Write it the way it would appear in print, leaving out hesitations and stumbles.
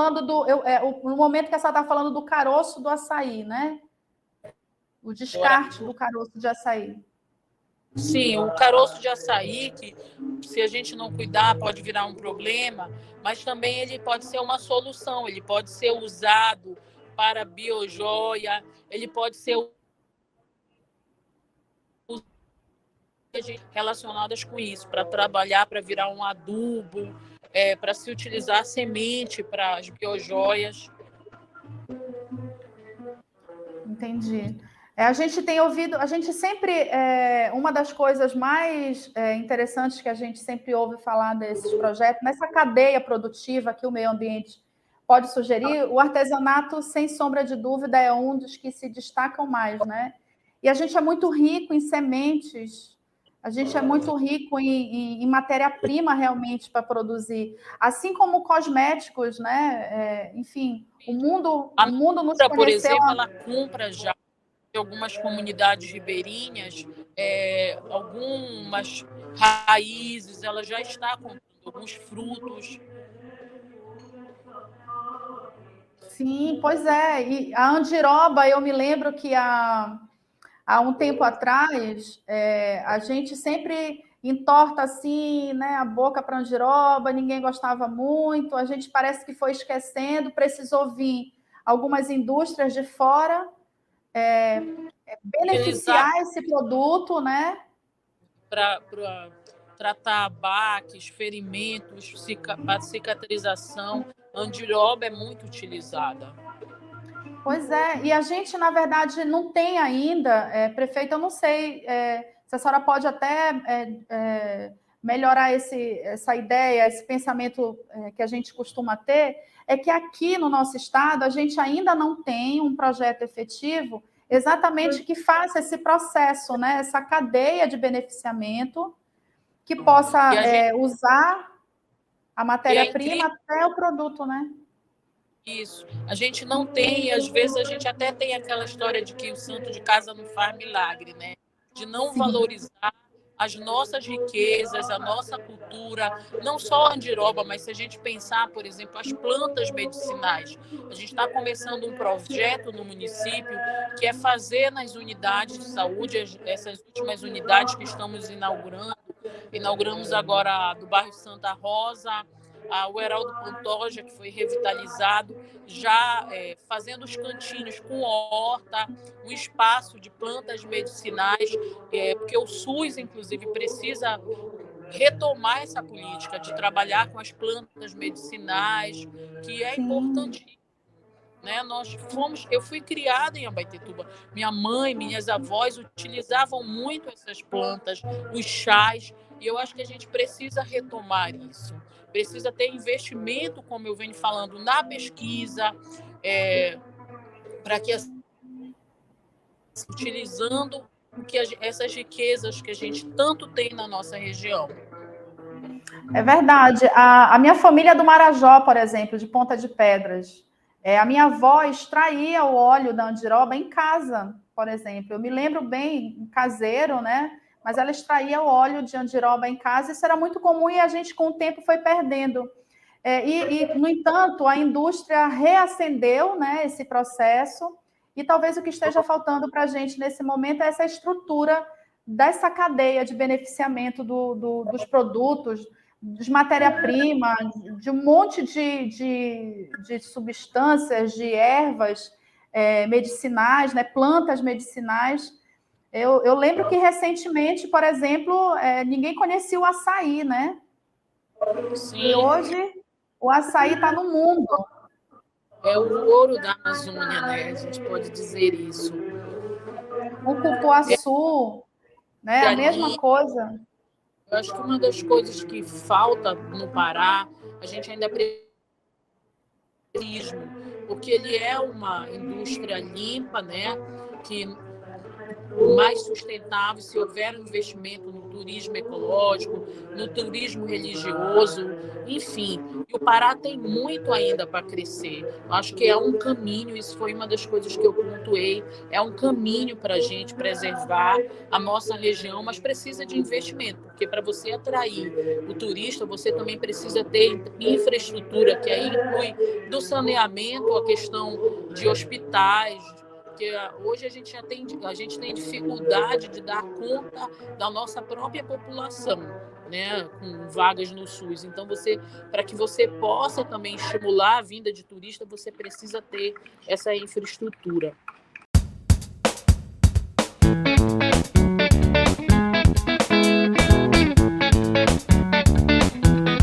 falando no momento que a senhora está falando do caroço do açaí, né? O descarte do caroço de açaí. Sim, o caroço de açaí, que se a gente não cuidar pode virar um problema, mas também ele pode ser uma solução, ele pode ser usado para biojoia, ele pode ser relacionadas com isso, para trabalhar, para virar um adubo, para se utilizar a semente para as biojoias. Entendi. A gente tem ouvido, a gente sempre, uma das coisas mais interessantes que a gente sempre ouve falar desses projetos, nessa cadeia produtiva que o meio ambiente pode sugerir, o artesanato, sem sombra de dúvida, é um dos que se destacam mais, né? E a gente é muito rico em sementes, a gente é muito rico em matéria-prima realmente para produzir, assim como cosméticos, né? Enfim, o mundo nos conheceu... Por exemplo, ela compra já de algumas comunidades ribeirinhas, algumas raízes, ela já está comprando alguns frutos. Sim, pois é. E a andiroba, eu me lembro que há um tempo atrás, a gente sempre entorta assim, né, a boca para a andiroba, ninguém gostava muito, a gente parece que foi esquecendo, precisou vir algumas indústrias de fora beneficiar esse produto, né? Para tratar baques, ferimentos, cicatrização. A andiroba é muito utilizada. Pois é, e a gente, na verdade, não tem ainda, prefeito, eu não sei se a senhora pode até melhorar essa ideia, esse pensamento que a gente costuma ter, é que aqui no nosso estado a gente ainda não tem um projeto efetivo exatamente que faça esse processo, né? Essa cadeia de beneficiamento que possa usar a matéria-prima até o produto, né? Isso. A gente não tem, às vezes a gente até tem aquela história de que o santo de casa não faz milagre, né? De não valorizar as nossas riquezas, a nossa cultura, não só a andiroba, mas se a gente pensar, por exemplo, as plantas medicinais. A gente está começando um projeto no município que é fazer nas unidades de saúde, essas últimas unidades que estamos inauguramos agora do bairro Santa Rosa, o Heraldo Pantoja, que foi revitalizado, já fazendo os cantinhos com horta, um espaço de plantas medicinais, porque o SUS, inclusive, precisa retomar essa política de trabalhar com as plantas medicinais, que é importante. Né? Eu fui criada em Abaetetuba. Minha mãe, minhas avós utilizavam muito essas plantas, os chás, e eu acho que a gente precisa retomar isso. Precisa ter investimento, como eu venho falando, na pesquisa, para que utilizando essas riquezas que a gente tanto tem na nossa região. É verdade. A minha família é do Marajó, por exemplo, de Ponta de Pedras. A minha avó extraía o óleo da andiroba em casa, por exemplo. Eu me lembro bem, caseiro, né? Mas ela extraía o óleo de andiroba em casa. Isso era muito comum e a gente, com o tempo, foi perdendo. No entanto, a indústria reacendeu, né, esse processo. E talvez o que esteja faltando para a gente nesse momento é essa estrutura dessa cadeia de beneficiamento dos produtos, de matéria-prima, de um monte de substâncias, de ervas medicinais, né, plantas medicinais. Eu lembro que recentemente, por exemplo, ninguém conhecia o açaí, né? Sim. E hoje o açaí está no mundo. É o ouro da Amazônia, né? A gente pode dizer isso. O cupuaçu, né? A mesma coisa. Eu acho que uma das coisas que falta no Pará, a gente ainda precisa, porque ele é uma indústria limpa, né? Que mais sustentável se houver um investimento no turismo ecológico, no turismo religioso, enfim. E o Pará tem muito ainda para crescer. Eu acho que é um caminho, isso foi uma das coisas que eu pontuei, é um caminho para a gente preservar a nossa região, mas precisa de investimento, porque para você atrair o turista, você também precisa ter infraestrutura, que aí inclui do saneamento, a questão de hospitais, porque hoje a gente tem dificuldade de dar conta da nossa própria população, né, com vagas no SUS. Então, para que você possa também estimular a vinda de turista, você precisa ter essa infraestrutura.